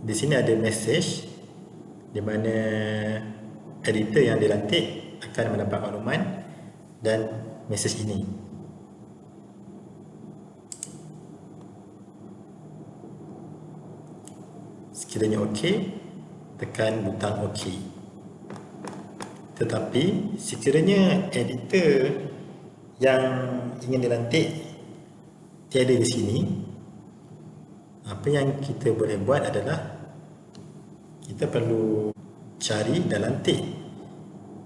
di sini ada message di mana editor yang dilantik akan mendapat makluman dan message ini. Sekiranya OK, tekan butang OK. Tetapi sekiranya editor yang ingin dilantik tiada di sini, apa yang kita boleh buat adalah kita perlu cari dan lantik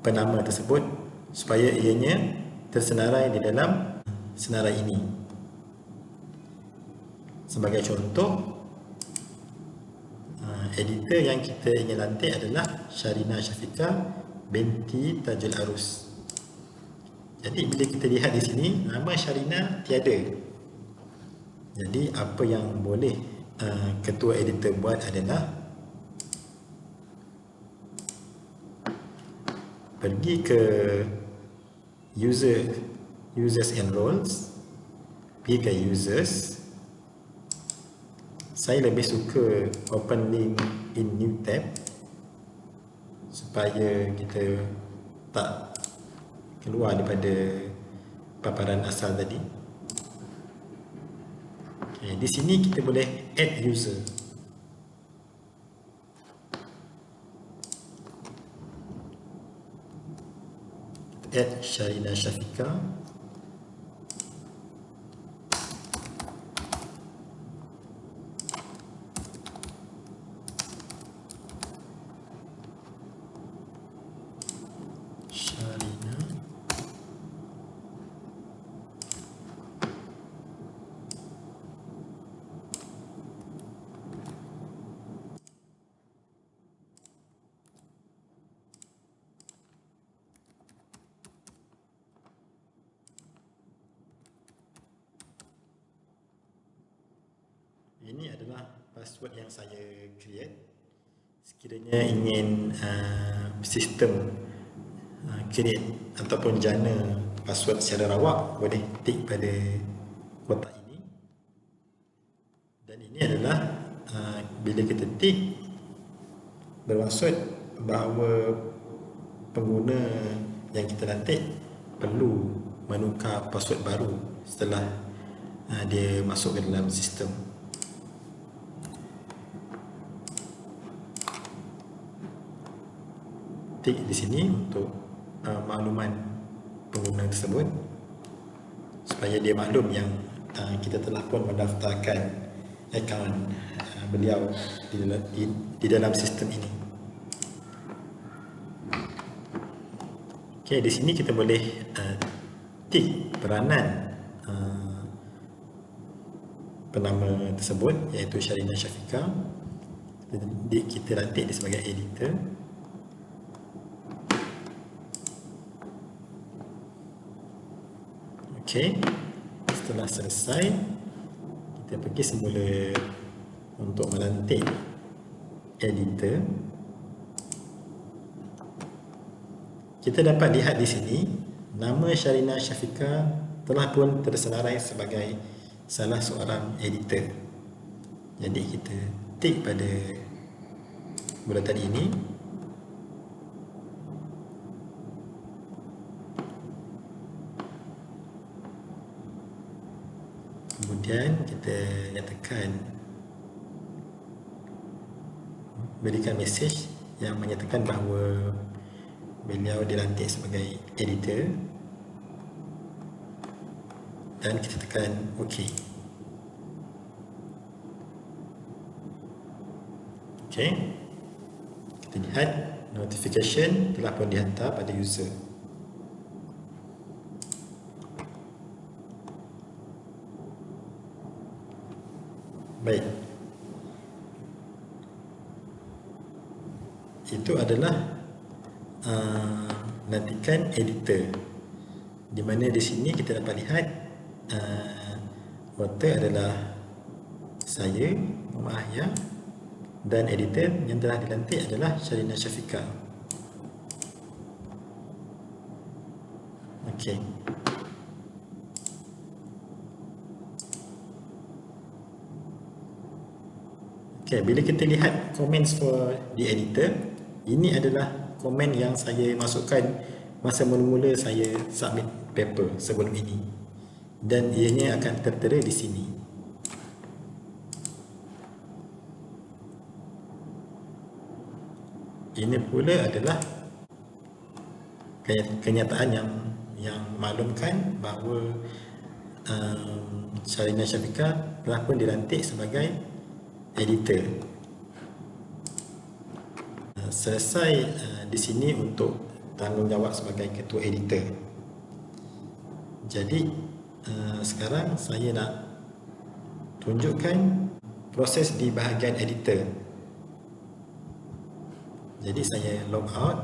penama tersebut supaya ianya tersenarai di dalam senarai ini. Sebagai contoh, editor yang kita ingin lantik adalah Sharina Syafiqah binti Tajul Arus. Jadi bila kita lihat di sini, nama Sharina tiada. Jadi apa yang boleh ketua editor buat adalah pergi ke users and roles, pergi ke users. Saya lebih suka open link in new tab supaya kita tak keluar daripada paparan asal tadi. Okay, di sini kita boleh add user. Add Sharina Syafiqah. Ini adalah password yang saya create. Sekiranya ingin sistem create ataupun jana password secara rawak, boleh tik pada kotak ini. Dan ini adalah bila kita tik, bermaksud bahawa pengguna yang kita lantik perlu menukar password baru setelah dia masuk ke dalam sistem. Tik di sini untuk makluman pengguna tersebut supaya dia maklum yang kita telah pun mendaftarkan akaun beliau di dalam sistem ini. Okey, di sini kita boleh tik peranan penama tersebut, iaitu Sharina Syafiqah. Kita lantik dia sebagai editor. Okey, setelah selesai, kita pergi semula untuk melantik editor. Kita dapat lihat di sini nama Sharina Syafiqah telah pun tersenarai sebagai salah seorang editor. Jadi kita tik pada bulatan ini. Kemudian kita nyatakan, berikan mesej yang menyatakan bahawa beliau dilantik sebagai editor, dan kita tekan OK. Okey, kita lihat notification telah pun dihantar pada user. Baik, itu adalah lantikan editor, di mana di sini kita dapat lihat author adalah saya, Muhammad Ahya, dan editor yang telah dilantik adalah Sharina Syafiqah. Okey. Okay, bila kita lihat comments for the editor, ini adalah komen yang saya masukkan masa mula-mula saya submit paper sebelum ini, dan ianya akan tertera di sini. Ini pula adalah kenyataan yang maklumkan bahawa Sharina Syafiqah telah pun dilantik sebagai editor. Selesai di sini untuk tanggungjawab sebagai ketua editor. Jadi sekarang saya nak tunjukkan proses di bahagian editor. Jadi saya log out.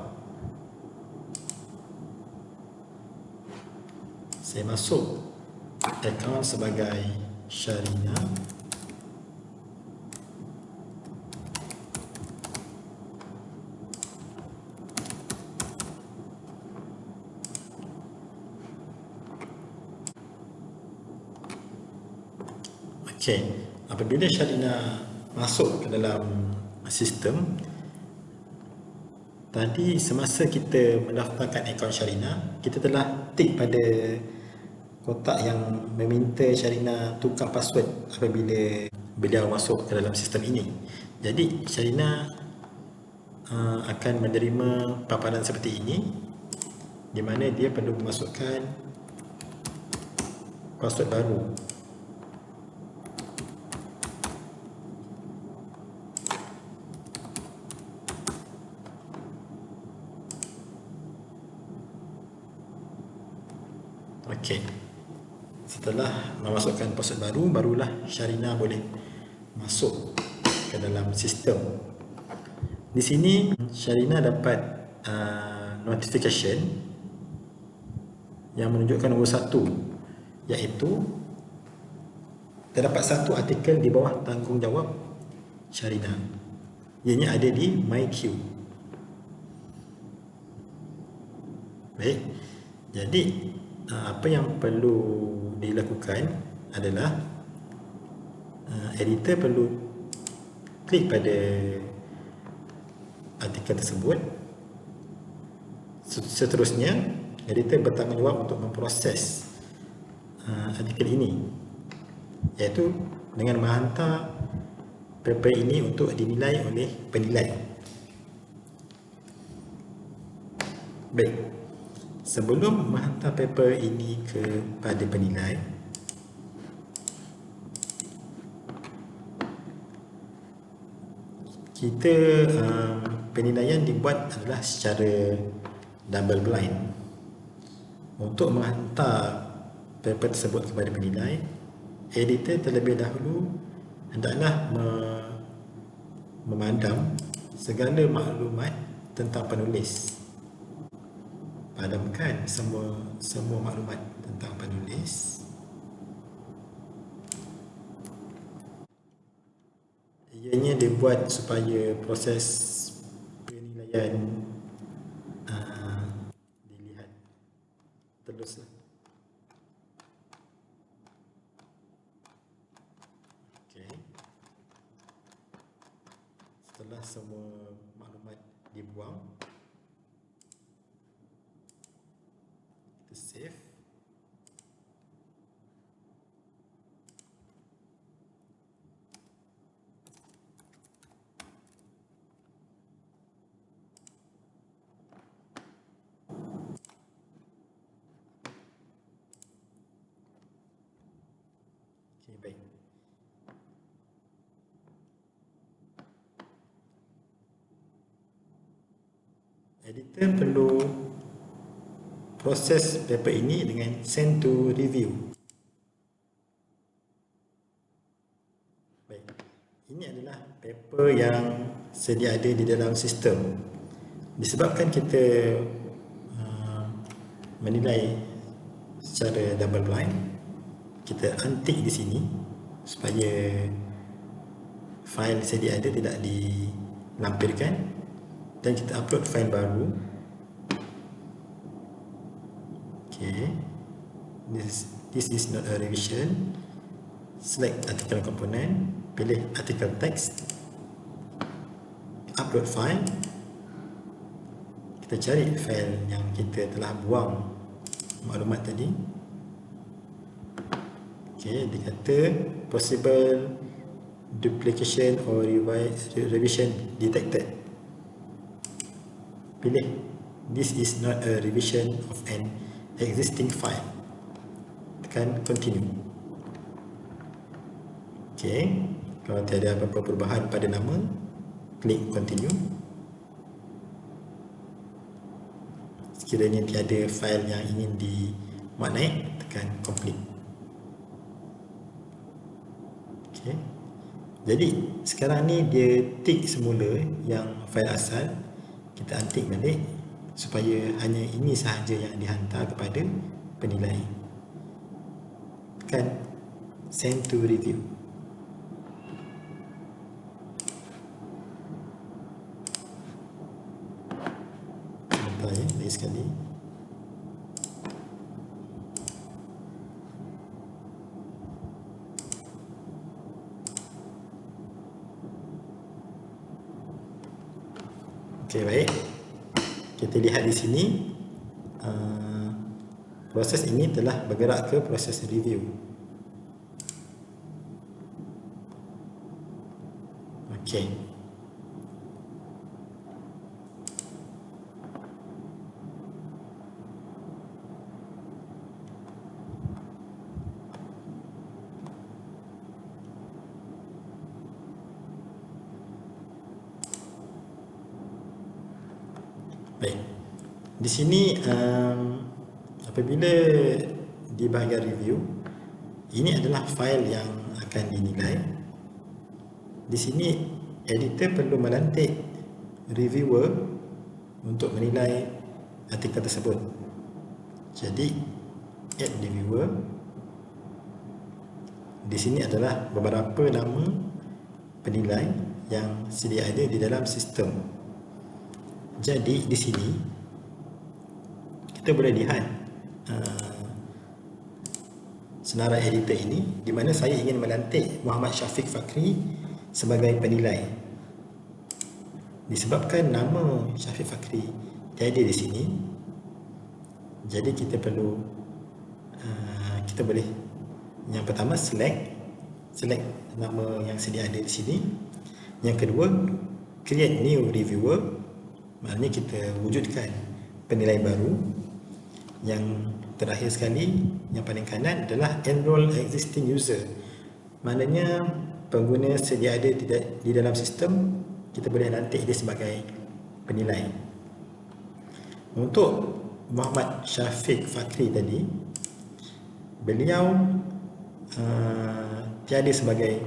Saya masuk akaun sebagai Sharina. Okey, apabila Sharina masuk ke dalam sistem, tadi semasa kita mendaftarkan akaun Sharina, kita telah tik pada kotak yang meminta Sharina tukar password apabila beliau masuk ke dalam sistem ini. Jadi Sharina akan menerima paparan seperti ini, di mana dia perlu memasukkan password baru. Okey. Setelah memasukkan password baru, barulah Sharina boleh masuk ke dalam sistem. Di sini Sharina dapat notification yang menunjukkan nombor 1, iaitu terdapat satu artikel di bawah tanggungjawab Sharina. Ianya ada di My Queue. Baik. Jadi apa yang perlu dilakukan adalah editor perlu klik pada artikel tersebut. Seterusnya editor bertanggungjawab untuk memproses artikel ini, iaitu dengan menghantar paper ini untuk dinilai oleh penilai. Baik. Sebelum menghantar paper ini kepada penilai, kita penilaian dibuat adalah secara double blind. Untuk menghantar paper tersebut kepada penilai, editor terlebih dahulu hendaklah memandam segala maklumat tentang penulis. Padamkan semua maklumat tentang penulis. Ianya dibuat supaya proses penilaian dilihat terus. Okey. Setelah semua maklumat dibuang, save. Okey, baik. Editor perlu proses paper ini dengan send to review. Baik. Ini adalah paper yang sedia ada di dalam sistem. Disebabkan kita menilai secara double blind, kita untick di sini supaya fail sedia ada tidak dilampirkan, dan kita upload fail baru. Okay, this is not a revision. Select article component, pilih article text, upload file. Kita cari file yang kita telah buang maklumat tadi. Okey, dia kata possible duplication or revision detected. Pilih this is not a revision of an existing file. Tekan continue. Okey, kalau tiada apa-apa perubahan pada nama, klik continue. Sekiranya tiada fail yang ingin dimaknai, tekan complete. Okay. Jadi sekarang ni dia tick semula yang fail asal. Kita untick balik supaya hanya ini sahaja yang dihantar kepada penilai. Tekan send to review. Sebentar ya, lagi sekali. Okey, baik. Kita lihat di sini proses ini telah bergerak ke proses review. Okey. Baik. Di sini apabila di bahagian review, ini adalah file yang akan dinilai. Di sini editor perlu melantik reviewer untuk menilai artikel tersebut. Jadi add reviewer. Di sini adalah beberapa nama penilai yang sedia ada di dalam sistem. Jadi di sini kita boleh lihat senarai editor ini, di mana saya ingin melantik Muhammad Syafiq Fakri sebagai penilai. Disebabkan nama Syafiq Fakri tiada di sini, jadi kita perlu kita boleh yang pertama select nama yang sedia ada di sini. Yang kedua, create new reviewer. Maknanya kita wujudkan penilai baru. Yang terakhir sekali, yang paling kanan adalah enroll existing user. Maknanya pengguna sedia ada di dalam sistem, kita boleh lantik dia sebagai penilai. Untuk Muhammad Syafiq Fakri tadi, beliau tiada sebagai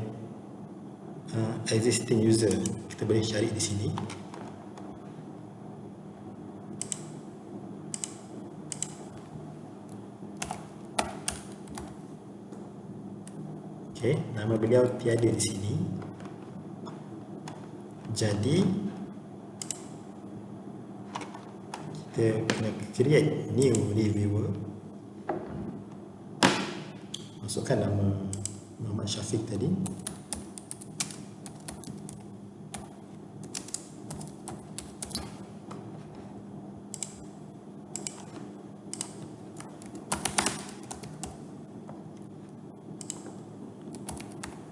existing user. Kita boleh cari di sini. Okey, nama beliau tiada di sini. Jadi kita kena create new reviewer. Masukkan nama Muhammad Syafiq tadi.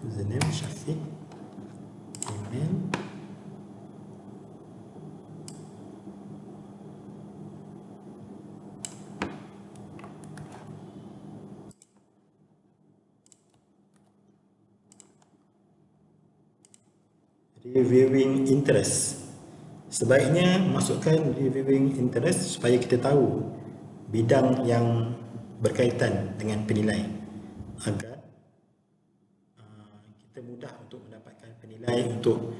Username Syafiq, email, reviewing interest. Sebaiknya masukkan reviewing interest supaya kita tahu bidang yang berkaitan dengan penilai, agar kita mudah untuk mendapatkan penilai untuk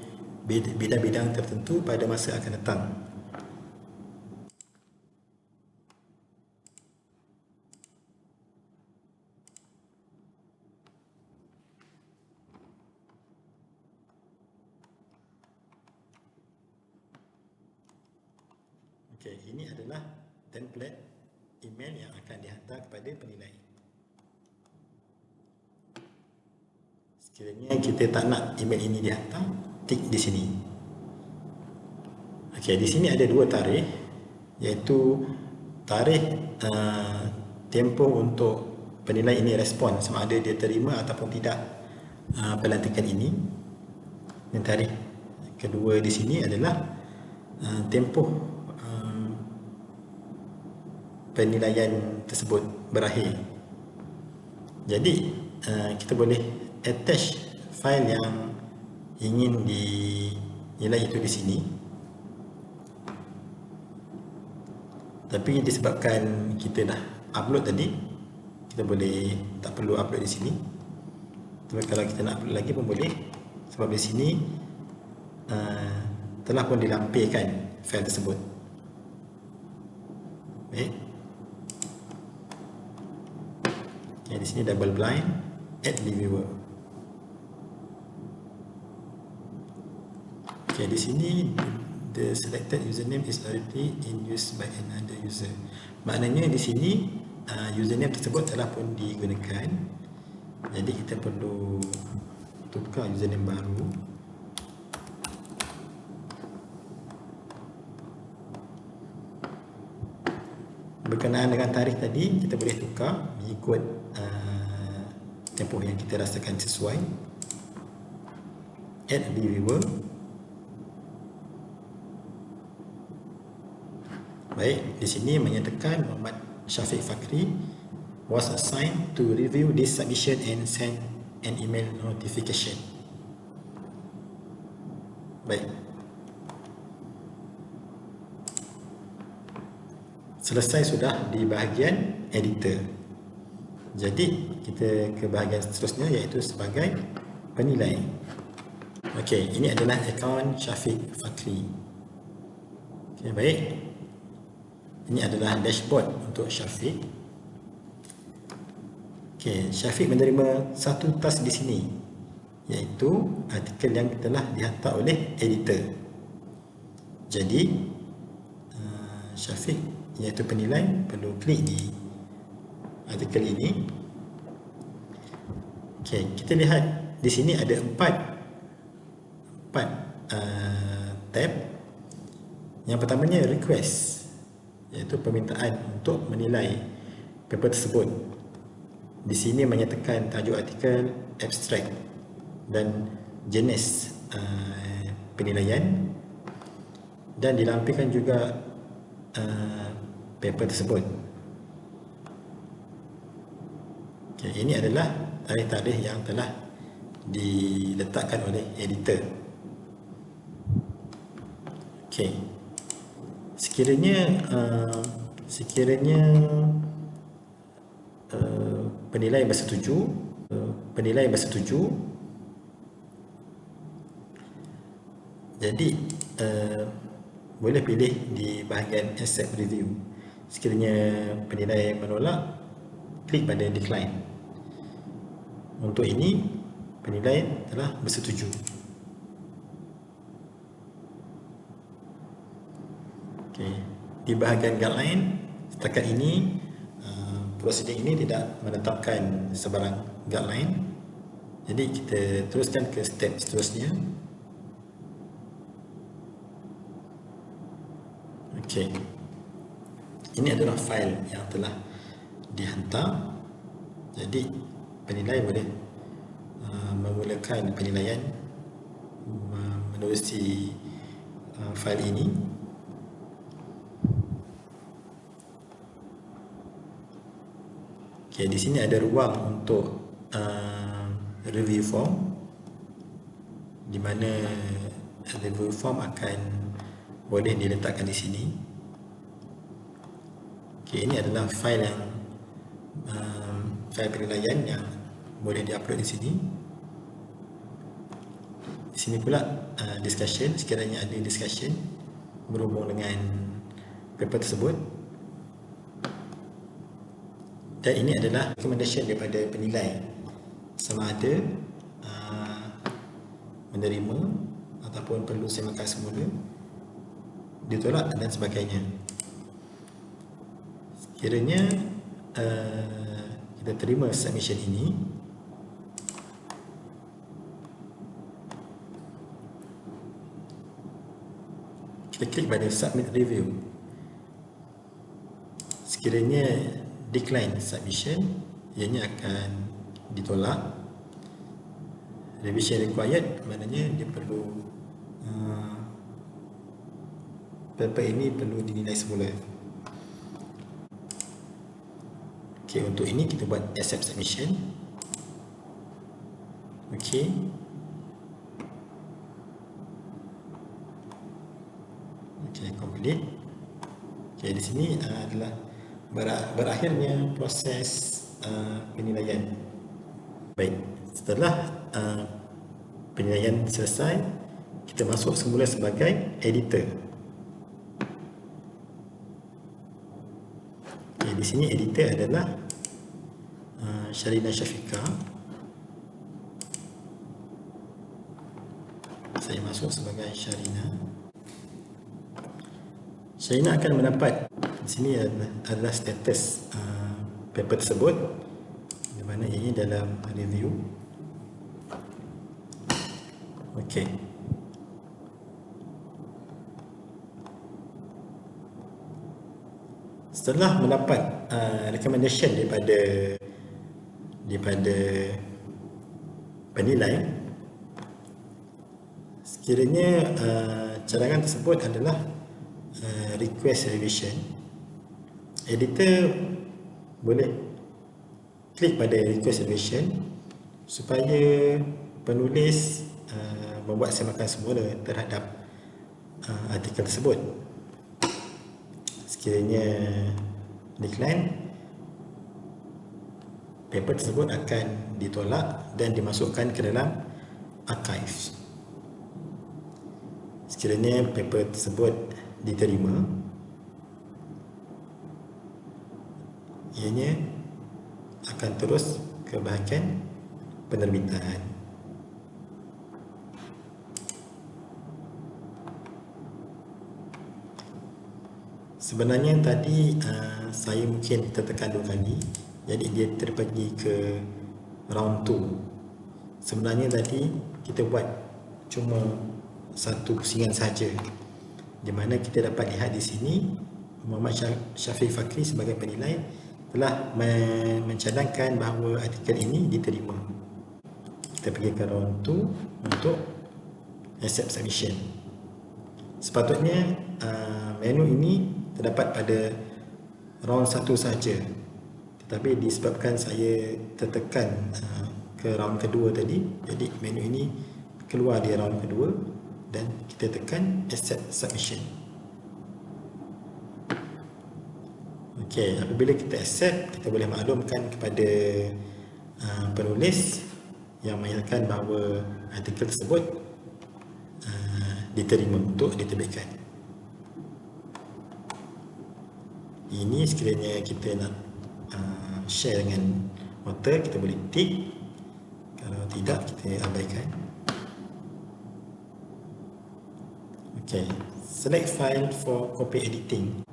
bidang-bidang tertentu pada masa akan datang. Okey, ini adalah template email yang akan dihantar kepada penilai. Sekiranya kita tak nak email ini dihantar, tik di sini. Okey, di sini ada dua tarikh, iaitu tarikh tempoh untuk penilai ini respon sama ada dia terima ataupun tidak pelantikan ini. Dan tarikh kedua di sini adalah tempoh penilaian tersebut berakhir. Jadi kita boleh attach file yang ingin dinilai itu di sini. Tapi disebabkan kita dah upload tadi, kita boleh tak perlu upload di sini. Tapi kalau kita nak upload lagi pun boleh, sebab di sini telah pun dilampirkan file tersebut. Baik. Okay, di sini double blind add reviewer. Okay, di sini the selected username is already in use by another user. Maknanya di sini username tersebut telah pun digunakan. Jadi kita perlu tukar username baru. Berkenaan dengan tarikh tadi, kita boleh tukar mengikut tempoh yang kita rasakan sesuai. Add reviewer. Baik, di sini menyatakan Muhammad Syafiq Fakri was assigned to review this submission and send an email notification. Baik. Selesai sudah di bahagian editor. Jadi kita ke bahagian seterusnya, iaitu sebagai penilai. Okey, ini adalah akaun Syafiq Fakri. Okey, baik. Ini adalah dashboard untuk Syafiq. Okey, Syafiq menerima satu task di sini, iaitu artikel yang telah dihantar oleh editor. Jadi Syafiq, iaitu penilai, perlu klik di artikel ini. Okey, kita lihat di sini ada empat tab. Yang pertamanya request, iaitu permintaan untuk menilai paper tersebut. Di sini menyatakan tajuk artikel, abstract dan jenis penilaian, dan dilampirkan juga paper tersebut. Okay, ini adalah tarikh-tarikh yang telah diletakkan oleh editor. Okay. Sekiranya penilai bersetuju, jadi boleh pilih di bahagian accept review. Sekiranya penilai menolak, klik pada decline. Untuk ini, penilai telah bersetuju. Okay. Di bahagian guideline, setakat ini prosedur ini tidak menetapkan sebarang guideline. Jadi kita teruskan ke step seterusnya. Okey. Ini adalah file yang telah dihantar. Jadi penilai boleh memulakan penilaian menerusi file ini. Okey, di sini ada ruang untuk review form, di mana review form akan boleh diletakkan di sini. Okey, ini adalah file yang file penilaian yang boleh diupload di sini. Di sini pula discussion, sekiranya ada discussion berhubung dengan paper tersebut. Dan ini adalah recommendation daripada penilai, sama ada menerima ataupun perlu semakan semula, ditolak dan sebagainya. Sekiranya kita terima submission ini, Kita klik pada submit review. Sekiranya decline submission, ianya akan ditolak. Revision required maknanya dia perlu paper ini perlu dinilai semula. Okey, untuk ini kita buat accept submission. Okey. Okey, complete. Okey, di sini adalah berakhirnya proses penilaian. Baik, setelah penilaian selesai, kita masuk semula sebagai editor. Okay, di sini editor adalah Sharina Syafiqah. Saya masuk sebagai Sharina. Sharina akan mendapat di sini adalah status paper tersebut, di mana ini dalam review. Okey. Setelah mendapat recommendation daripada penilai, sekiranya cadangan tersebut adalah request revision, editor boleh klik pada request revision supaya penulis membuat semakan semula terhadap artikel tersebut. Sekiranya decline, paper tersebut akan ditolak dan dimasukkan ke dalam archive. Sekiranya paper tersebut diterima, ianya akan terus ke bahagian penerbitan. Sebenarnya tadi saya mungkin tertekan 2 kali, jadi dia terpergi ke round 2. Sebenarnya tadi kita buat cuma satu pusingan saja, di mana kita dapat lihat di sini Muhammad Syafiq Fakri sebagai penilai telah mencadangkan bahawa artikel ini diterima. Kita pergi ke round 2 untuk accept submission. Sepatutnya menu ini terdapat pada round 1 saja, tetapi disebabkan saya tertekan ke round kedua tadi, jadi menu ini keluar di round kedua dan kita tekan accept submission. Okey, apabila kita accept, kita boleh maklumkan kepada penulis yang menyatakan bahawa artikel tersebut diterima untuk diterbitkan. Ini sekiranya kita nak share dengan author, kita boleh tick. Kalau tidak, kita abaikan. Okay, select file for copy editing.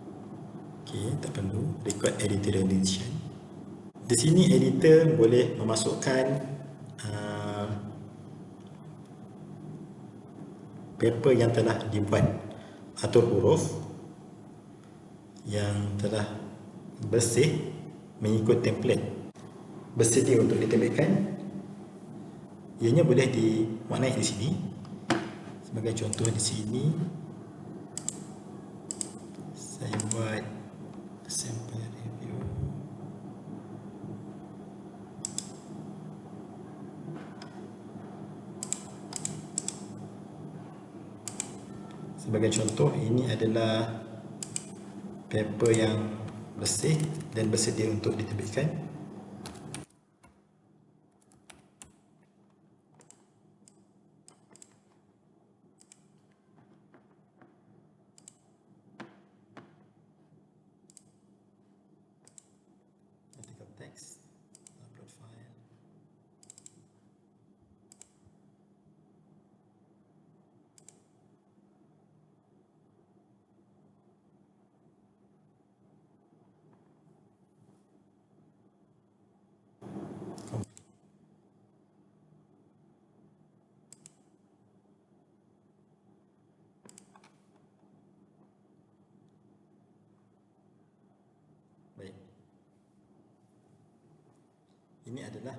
Okay, tak perlu record editorial decision. Di sini editor boleh memasukkan paper yang telah dibuat atur huruf yang telah bersih mengikut template bersedia untuk diterbitkan. Ianya boleh dimaknai di sini. Sebagai contoh di sini saya buat sampel review. Sebagai contoh, ini adalah paper yang bersih dan bersedia untuk diterbitkan. Artikel teks, upload file. Ini adalah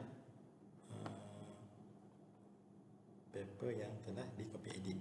paper yang telah di copy edit.